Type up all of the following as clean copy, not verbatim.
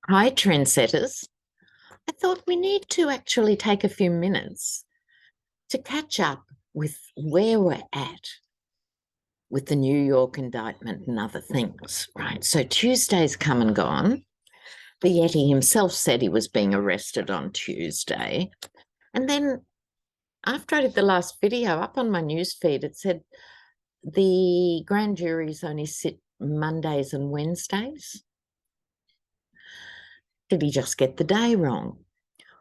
Hi, trendsetters. I thought we need to actually take a few minutes to catch up with where we're at with the New York indictment and other things, right? So Tuesday's come and gone. The Yeti himself said he was being arrested on Tuesday. And then after I did the last video up on my newsfeed, it said the grand juries only sit Mondays and Wednesdays. Did he just get the day wrong?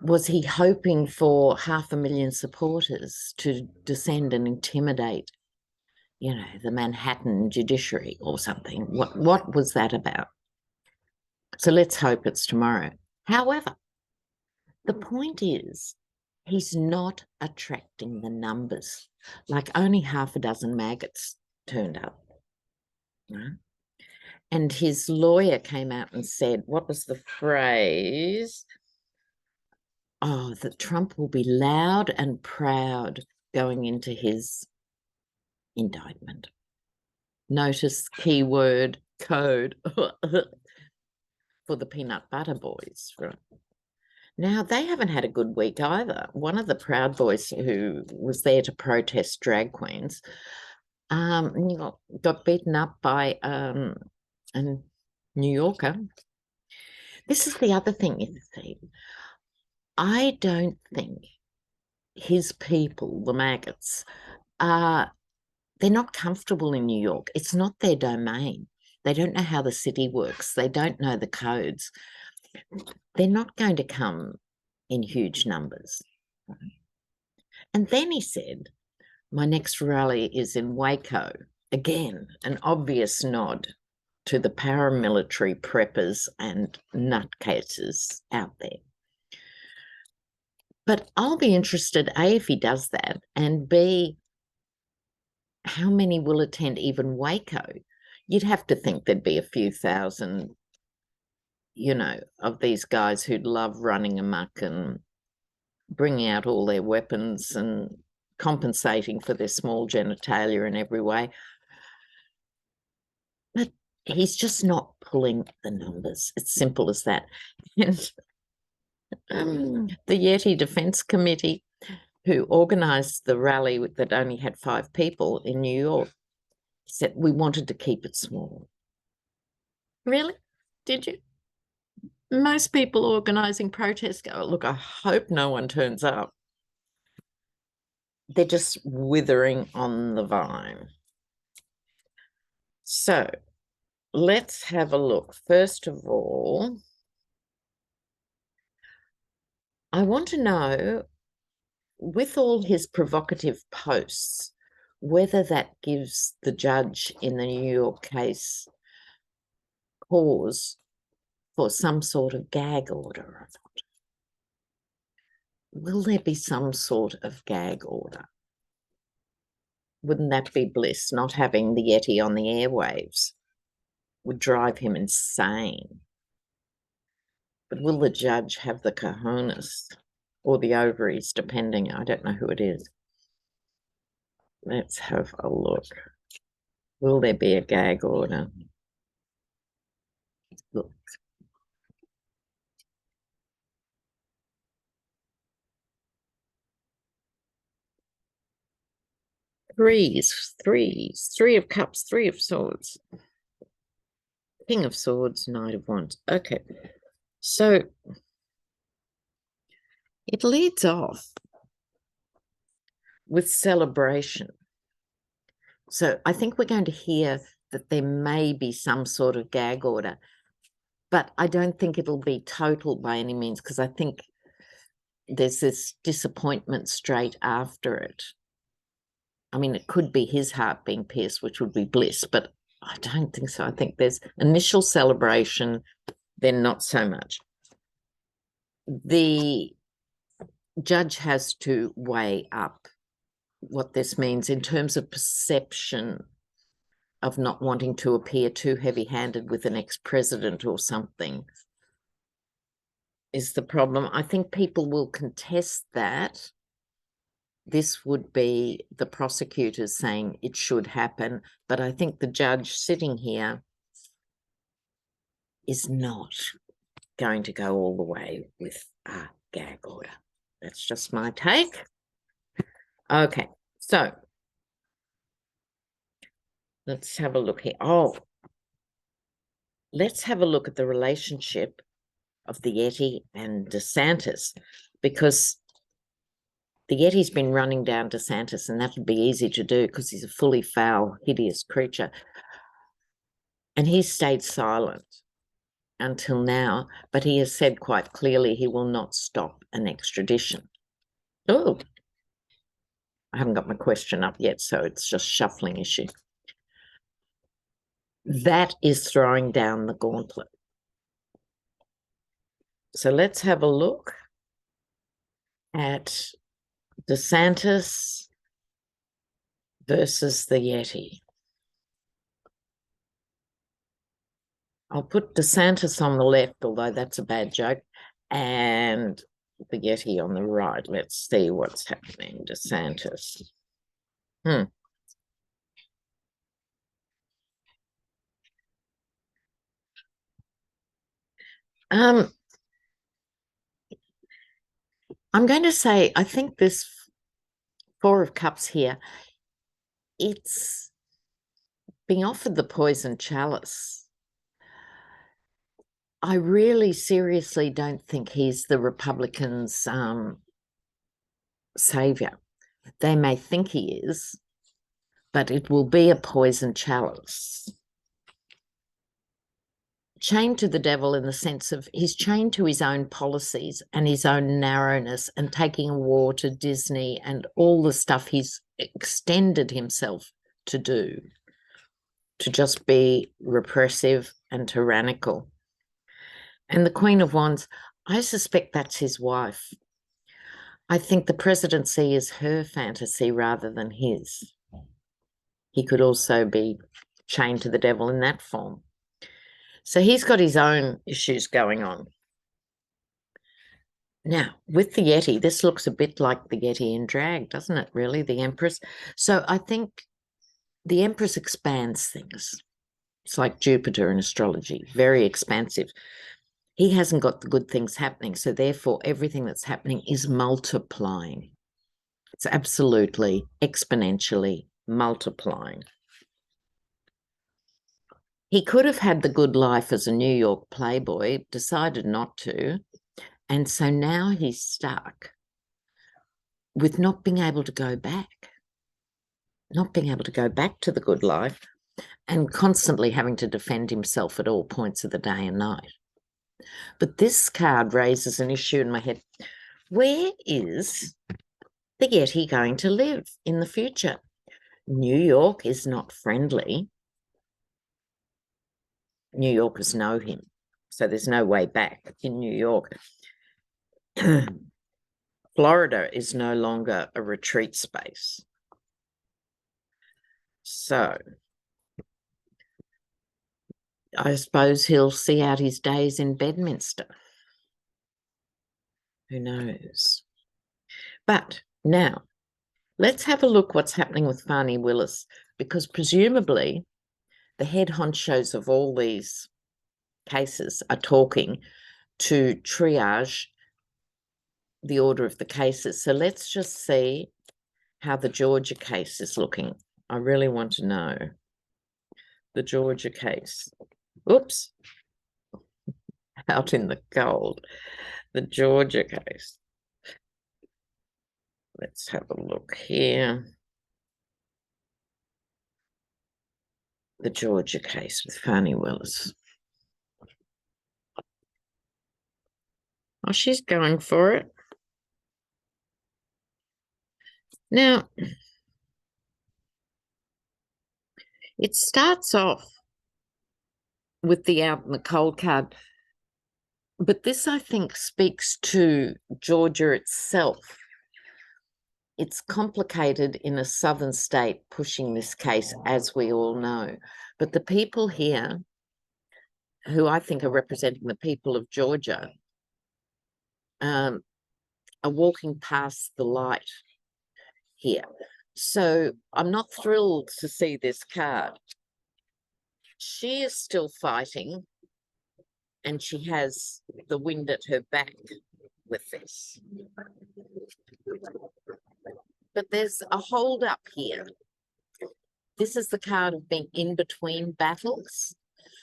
Was he hoping for 500,000 supporters to descend and intimidate, the Manhattan judiciary or something? What was that about? So let's hope it's tomorrow. However, the point is he's not attracting the numbers. Like only half a dozen maggots turned up. Right? And his lawyer came out and said, what was the phrase? Oh, that Trump will be loud and proud going into his indictment. Notice keyword code for the peanut butter boys. Right? Now, they haven't had a good week either. One of the Proud Boys who was there to protest drag queens got beaten up by a New Yorker. This is the other thing, you see. I don't think his people, the maggots, they're not comfortable in New York. It's not their domain. They don't know how the city works. They don't know the codes. They're not going to come in huge numbers. And then he said, my next rally is in Waco. Again, an obvious nod to the paramilitary preppers and nutcases out there. But I'll be interested, A, if he does that, and B, how many will attend even Waco? You'd have to think there'd be a few thousand, of these guys who'd love running amok and bringing out all their weapons and compensating for their small genitalia in every way. But he's just not pulling the numbers. It's simple as that. And the Yeti Defense Committee, who organised the rally that only had 5 people in New York, said we wanted to keep it small. Really? Did you? Most people organising protests go, look, I hope no one turns up. They're just withering on the vine. So let's have a look. First of all, I want to know, with all his provocative posts, whether that gives the judge in the New York case cause for some sort of gag order or not. Will there be some sort of gag order? Wouldn't that be bliss? Not having the Yeti on the airwaves would drive him insane. But will the judge have the cojones or the ovaries, depending? I don't know who it is. Let's have a look. Will there be a gag order? Look. Three of cups, 3 of swords. King of swords, knight of wands. Okay. So it leads off with celebration. So I think we're going to hear that there may be some sort of gag order, but I don't think it'll be total by any means, because I think there's this disappointment straight after it. I mean, it could be his heart being pierced, which would be bliss, but I don't think so. I think there's initial celebration, then not so much. The judge has to weigh up what this means in terms of perception of not wanting to appear too heavy-handed with an ex-president or something is the problem. I think people will contest that. This would be the prosecutors saying it should happen, but I think the judge sitting here is not going to go all the way with a gag order. That's just my take. Okay, so let's have a look here. Oh, let's have a look at the relationship of the Yeti and DeSantis, because the Yeti's been running down DeSantis, and that would be easy to do because he's a fully foul, hideous creature. And he's stayed silent until now, but he has said quite clearly he will not stop an extradition. Oh, I haven't got my question up yet, so it's just shuffling issue. That is throwing down the gauntlet. So let's have a look at DeSantis versus the Yeti. I'll put DeSantis on the left, although that's a bad joke, and the Yeti on the right. Let's see what's happening. DeSantis. I'm going to say, I think this Four of Cups here, it's being offered the poison chalice. I really seriously don't think he's the Republicans' savior. They may think he is, but it will be a poison chalice. Chained to the devil in the sense of he's chained to his own policies and his own narrowness and taking a war to Disney and all the stuff he's extended himself to do, to just be repressive and tyrannical. And the Queen of Wands, I suspect that's his wife. I think the presidency is her fantasy rather than his. He could also be chained to the devil in that form. So he's got his own issues going on. Now, with the Yeti, this looks a bit like the Yeti in drag, doesn't it, really, the Empress? So I think the Empress expands things. It's like Jupiter in astrology, very expansive. He hasn't got the good things happening, so therefore everything that's happening is multiplying. It's absolutely exponentially multiplying. He could have had the good life as a New York playboy, decided not to, and so now he's stuck with not being able to go back, not being able to go back to the good life, and constantly having to defend himself at all points of the day and night. But this card raises an issue in my head. Where is the Yeti going to live in the future? New York is not friendly. New Yorkers know him, so there's no way back in New York. Florida is no longer a retreat space. So I suppose he'll see out his days in Bedminster. Who knows? But now, let's have a look what's happening with Fani Willis, because presumably the head honchos of all these cases are talking to triage the order of the cases. So let's just see how the Georgia case is looking. I really want to know the Georgia case. Oops, out in the cold. The Georgia case. Let's have a look here. The Georgia case with Fani Willis. Oh, she's going for it. Now, it starts off with the out in the cold card, but this, I think, speaks to Georgia itself. It's complicated in a southern state pushing this case, as we all know. But the people here, who I think are representing the people of Georgia, are walking past the light here. So I'm not thrilled to see this card. She is still fighting and she has the wind at her back with this. But there's a hold up here. This is the card of being in between battles.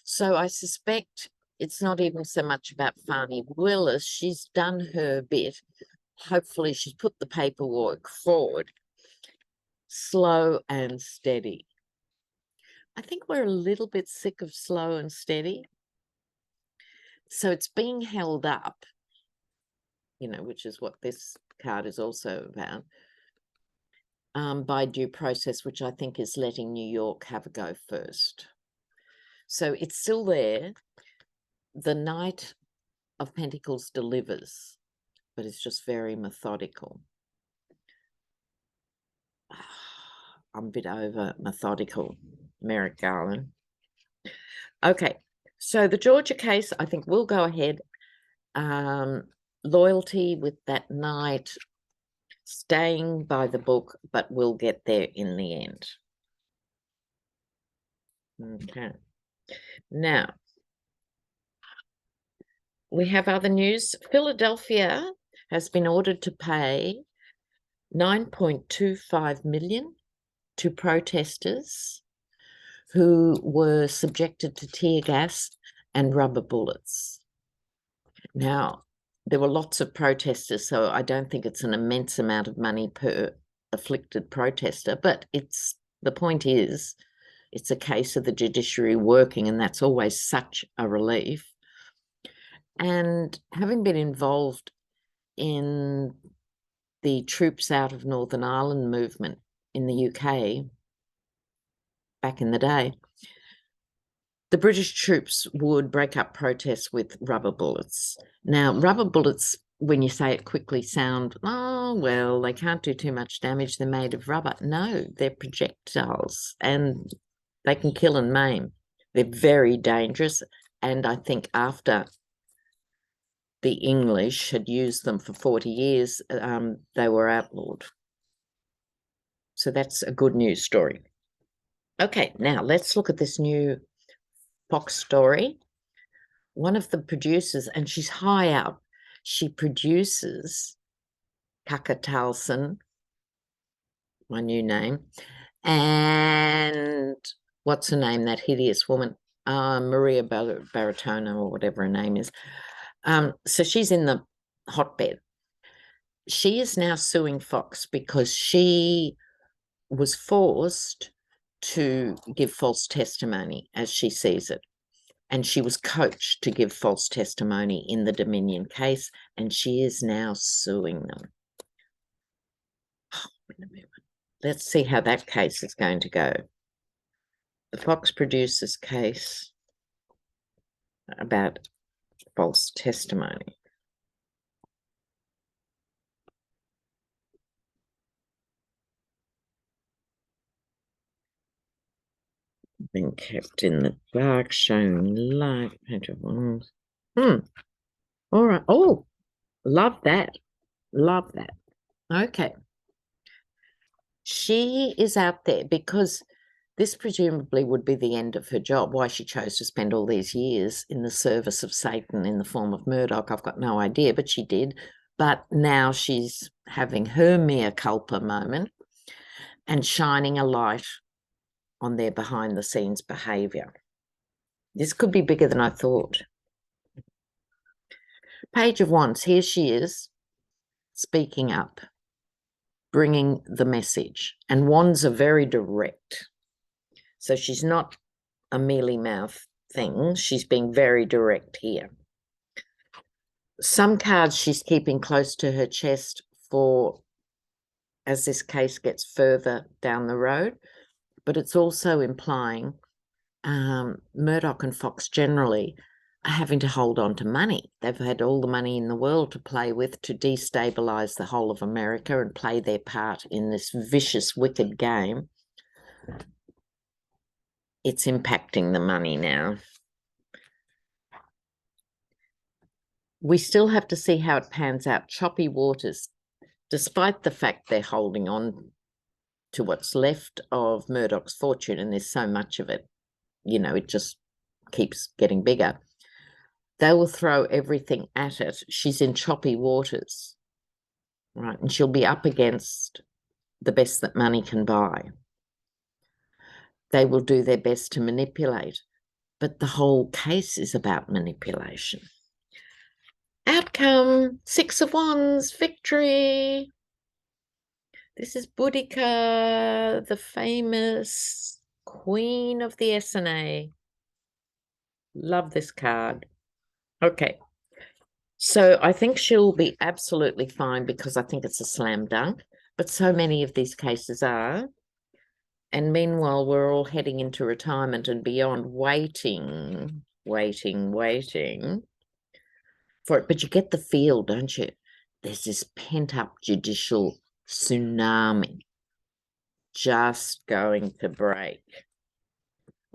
So I suspect it's not even so much about Fani Willis. She's done her bit. Hopefully she's put the paperwork forward. Slow and steady. I think we're a little bit sick of slow and steady. So it's being held up, you know, which is what this card is also about, by due process, which I think is letting New York have a go first. So it's still there. The Knight of Pentacles delivers, but it's just very methodical. I'm a bit over methodical, Merrick Garland. Okay, so the Georgia case, I think will go ahead. Loyalty with that Knight, staying by the book, but we'll get there in the end. Okay. Now, we have other news. Philadelphia has been ordered to pay $9.25 million to protesters who were subjected to tear gas and rubber bullets. Now, there were lots of protesters, so I don't think it's an immense amount of money per afflicted protester, but the point is, it's a case of the judiciary working, and that's always such a relief. And having been involved in the Troops Out of Northern Ireland movement in the UK back in the day, the British troops would break up protests with rubber bullets. Now, rubber bullets, when you say it quickly, sound, oh, well, they can't do too much damage. They're made of rubber. No, they're projectiles, and they can kill and maim. They're very dangerous. And I think after the English had used them for 40 years, they were outlawed. So that's a good news story. Okay, now let's look at this new Fox story. One of the producers, and she's high up, she produces Kaka Talson, my new name, and what's her name, that hideous woman, Maria Baratona, or whatever her name is. So she's in the hotbed. She is now suing Fox because she was forced to give false testimony, as she sees it. And she was coached to give false testimony in the Dominion case, and she is now suing them. Oh, wait a minute. Let's see how that case is going to go. The Fox producers case about false testimony. Been kept in the dark, shown light. All right. Oh, love that. Love that. Okay. She is out there because this presumably would be the end of her job. Why she chose to spend all these years in the service of Satan in the form of Murdoch, I've got no idea, but she did. But now she's having her mea culpa moment and shining a light on their behind-the-scenes behaviour. This could be bigger than I thought. Page of Wands, here she is, speaking up, bringing the message. And Wands are very direct. So she's not a mealy-mouth thing. She's being very direct here. Some cards she's keeping close to her chest for as this case gets further down the road, but it's also implying Murdoch and Fox generally are having to hold on to money. They've had all the money in the world to play with to destabilise the whole of America and play their part in this vicious, wicked game. It's impacting the money now. We still have to see how it pans out. Choppy waters, despite the fact they're holding on to what's left of Murdoch's fortune, and there's so much of it, you know, it just keeps getting bigger. They will throw everything at it. She's in choppy waters, right? And she'll be up against the best that money can buy. They will do their best to manipulate, but the whole case is about manipulation. Outcome, 6 of Wands, victory. This is Boudica, the famous queen of the SNA. Love this card. Okay. So I think she'll be absolutely fine because I think it's a slam dunk, but so many of these cases are. And meanwhile, we're all heading into retirement and beyond, waiting for it. But you get the feel, don't you? There's this pent-up judicial tsunami just going to break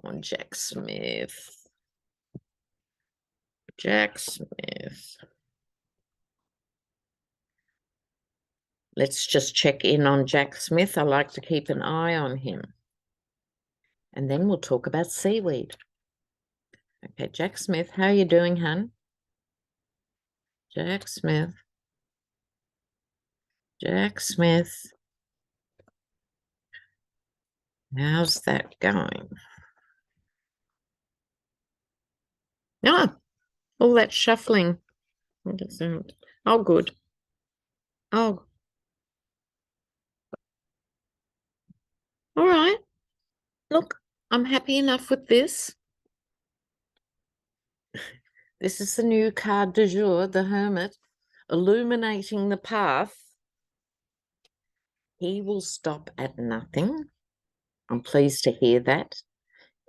on Jack Smith. Jack Smith. Let's just check in on Jack Smith. I like to keep an eye on him. And then we'll talk about seaweed. Okay, Jack Smith, how are you doing, hun? Jack Smith. Jack Smith. How's that going? Ah, all that shuffling. Oh, good. Oh. All right. Look, I'm happy enough with this. This is the new card du jour, the Hermit, illuminating the path. He will stop at nothing. I'm pleased to hear that.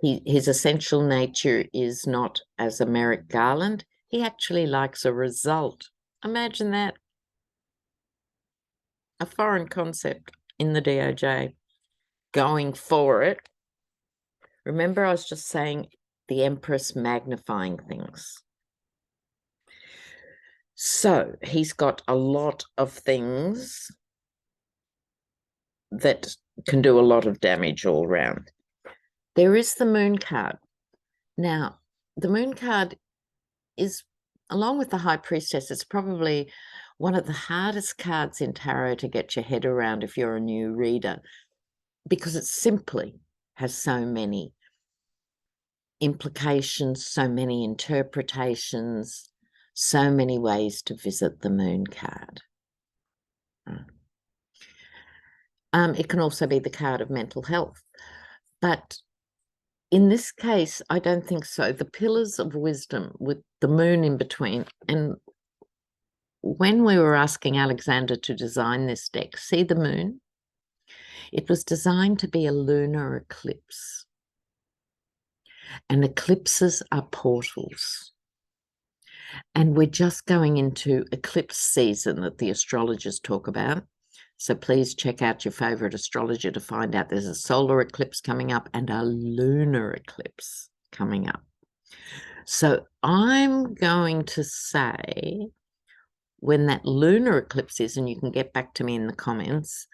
His essential nature is not as a Merrick Garland. He actually likes a result. Imagine that. A foreign concept in the DOJ. Going for it. Remember, I was just saying the Empress magnifying things. So he's got a lot of things that can do a lot of damage all round. There is the Moon card. Now, the Moon card is, along with the High Priestess, it's probably one of the hardest cards in tarot to get your head around if you're a new reader, because it simply has so many implications, so many interpretations, so many ways to visit the Moon card. It can also be the card of mental health. But in this case, I don't think so. The pillars of wisdom with the moon in between. And when we were asking Alexander to design this deck, see the moon? It was designed to be a lunar eclipse. And eclipses are portals. And we're just going into eclipse season that the astrologers talk about. So please check out your favorite astrologer to find out there's a solar eclipse coming up and a lunar eclipse coming up. So I'm going to say when that lunar eclipse is, and you can get back to me in the comments,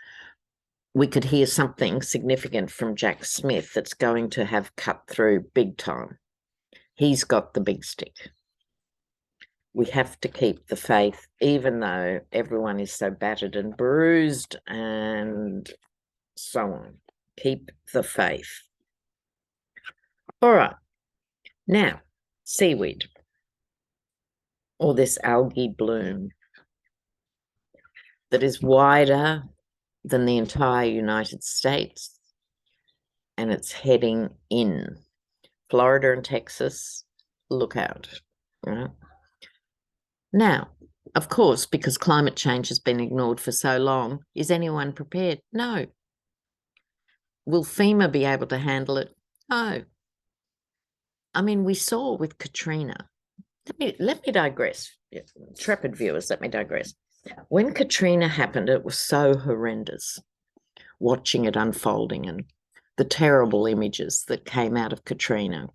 we could hear something significant from Jack Smith that's going to have cut through big time. He's got the big stick. We have to keep the faith, even though everyone is so battered and bruised and so on. Keep the faith. All right. Now, seaweed, or this algae bloom that is wider than the entire United States, and it's heading in. Florida and Texas, look out. Right? Now, of course, because climate change has been ignored for so long, is anyone prepared? No. Will FEMA be able to handle it? No. I mean, we saw with Katrina. Let me digress. Intrepid viewers, let me digress. When Katrina happened, it was so horrendous, watching it unfolding and the terrible images that came out of Katrina.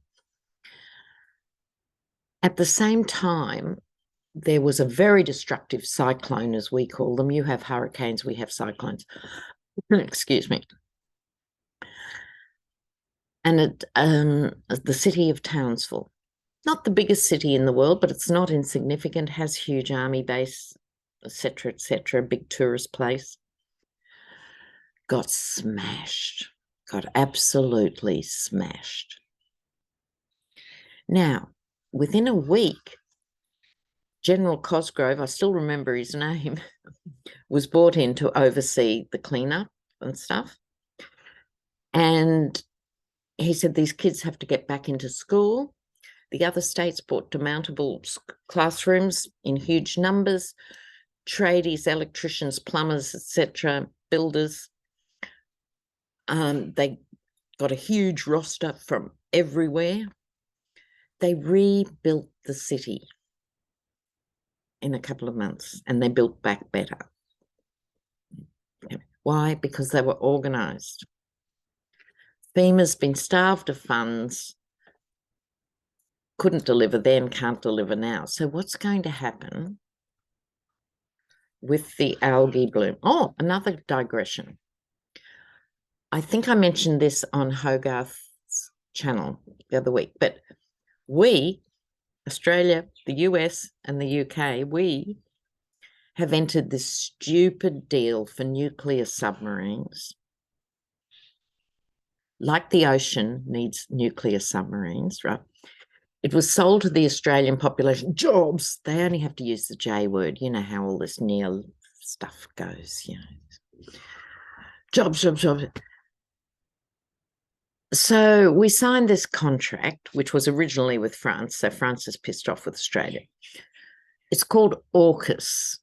At the same time, there was a very destructive cyclone, as we call them. You have hurricanes, we have cyclones. Excuse me. And the city of Townsville Not the biggest city in the world, but it's not insignificant, has huge army base, etc., big tourist place. Got smashed, got absolutely smashed. Now, within a week, General Cosgrove, I still remember his name, was brought in to oversee the cleanup and stuff. And he said these kids have to get back into school. The other states bought demountable classrooms in huge numbers, tradies, electricians, plumbers, etc., builders. They got a huge roster from everywhere. They rebuilt the city in a couple of months, and they built back better. Why? Because they were organised. FEMA's been starved of funds, couldn't deliver then, can't deliver now. So what's going to happen with the algae bloom? Oh, another digression. I think I mentioned this on Hogarth's channel the other week, but we, Australia, the US and the UK, we have entered this stupid deal for nuclear submarines. Like the ocean needs nuclear submarines, right? It was sold to the Australian population. Jobs. They only have to use the J word. You know how all this neo stuff goes, you know. Jobs. So we signed this contract, which was originally with France. So France is pissed off with Australia. It's called AUKUS.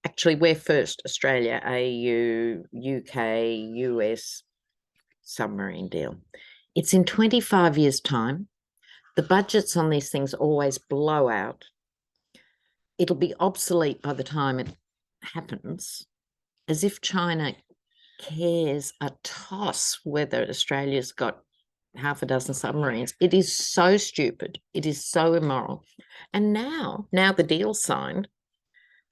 Actually, we're first, Australia, AU, UK, US submarine deal. It's in 25 years' time. The budgets on these things always blow out. It'll be obsolete by the time it happens, as if China cares a toss whether Australia's got half a dozen submarines. It is so stupid. It is so immoral. And now the deal's signed,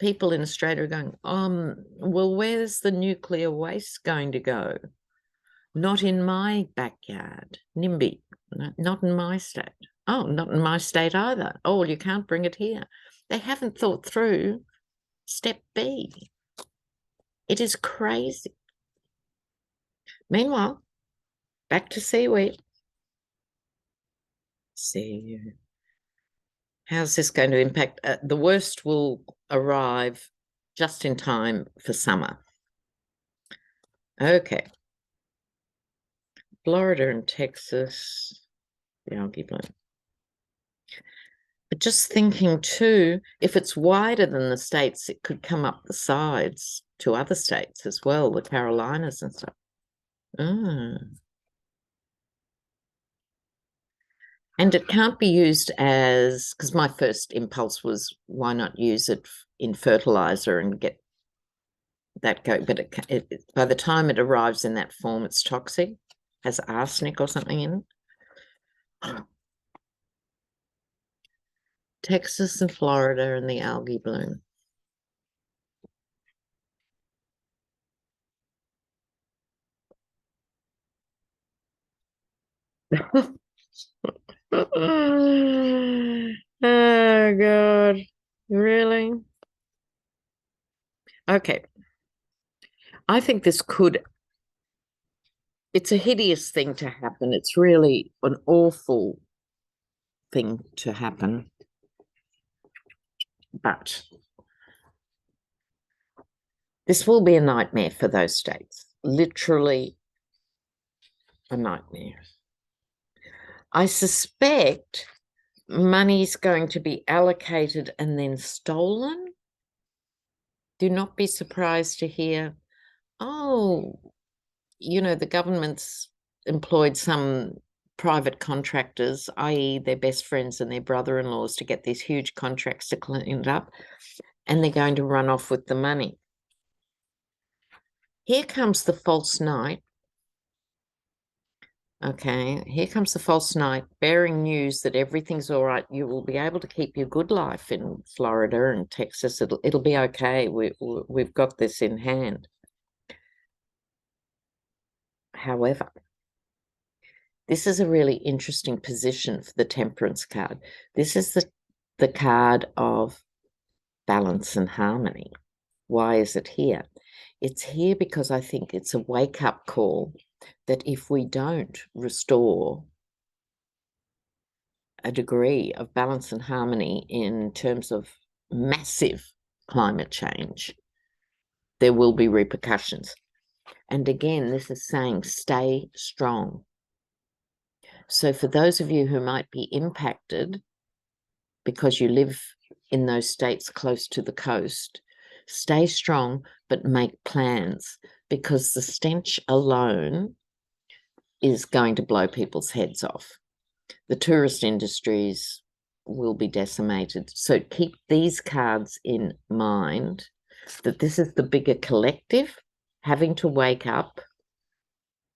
people in Australia are going, well, where's the nuclear waste going to go? Not in my backyard, NIMBY, not in my state. Oh, not in my state either. Oh, well, you can't bring it here. They haven't thought through step B. It is crazy. Meanwhile, back to seaweed. See, how's this going to impact? The worst will arrive just in time for summer. Okay. Florida and Texas, the algae bloom. But just thinking too, if it's wider than the states, it could come up the sides to other states as well, the Carolinas and stuff. And it can't be used as, because my first impulse was, why not use it in fertilizer and get that go? But by the time it arrives in that form, it's toxic, has arsenic or something in it. Texas and Florida and the algae bloom. Oh, God. Really? Okay. I think this could, it's a hideous thing to happen. It's really an awful thing to happen. But this will be a nightmare for those states. Literally a nightmare. I suspect money's going to be allocated and then stolen. Do not be surprised to hear, oh, you know, the government's employed some private contractors, i.e. their best friends and their brother-in-laws, to get these huge contracts to clean it up, and they're going to run off with the money. Here comes the false knight. Okay, here comes the false knight bearing news that everything's all right. You will be able to keep your good life in Florida and Texas. It'll be okay. We've got this in hand. However, This is a really interesting position for the Temperance card. This is the card of balance and harmony. Why is it here? It's here because I think it's a wake-up call that if we don't restore a degree of balance and harmony in terms of massive climate change, there will be repercussions. And again, this is saying stay strong. So for those of you who might be impacted because you live in those states close to the coast, stay strong, but make plans, because the stench alone is going to blow people's heads off. The tourist industries will be decimated. So keep these cards in mind, that this is the bigger collective having to wake up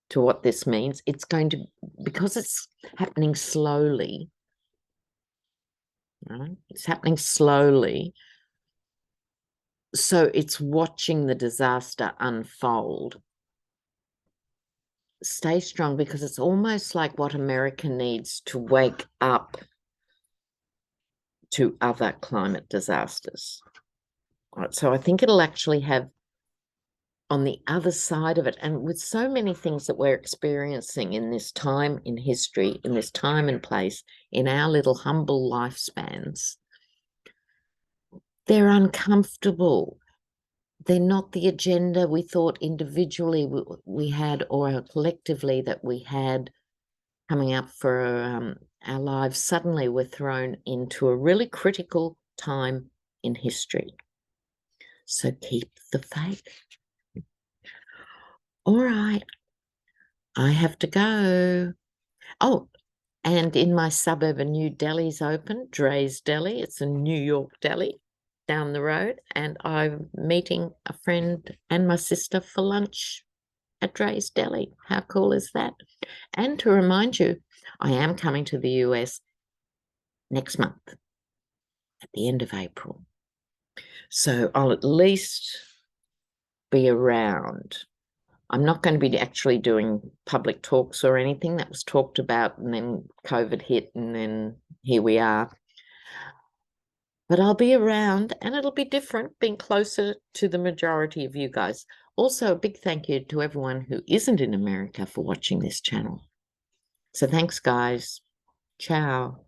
to what this means. It's going to, because it's happening slowly, right? It's happening slowly. So it's watching the disaster unfold. Stay strong, because it's almost like what America needs to wake up to other climate disasters. Right, so I think it'll actually have, on the other side of it, and with so many things that we're experiencing in this time in history, in this time and place, in our little humble lifespans, they're uncomfortable. They're not the agenda we thought individually we had, or collectively that we had coming up for our lives. Suddenly we're thrown into a really critical time in history. So keep the faith. All right, I have to go. Oh, and in my suburb, a new deli's open, Dre's Deli. It's a New York deli down the road, and I'm meeting a friend and my sister for lunch at Dre's Deli. How cool is that? And to remind you, I am coming to the US next month at the end of April. So I'll at least be around. I'm not going to be actually doing public talks or anything. That was talked about, and then COVID hit, and then here we are. But I'll be around, and it'll be different, being closer to the majority of you guys. Also, a big thank you to everyone who isn't in America for watching this channel. So thanks, guys. Ciao.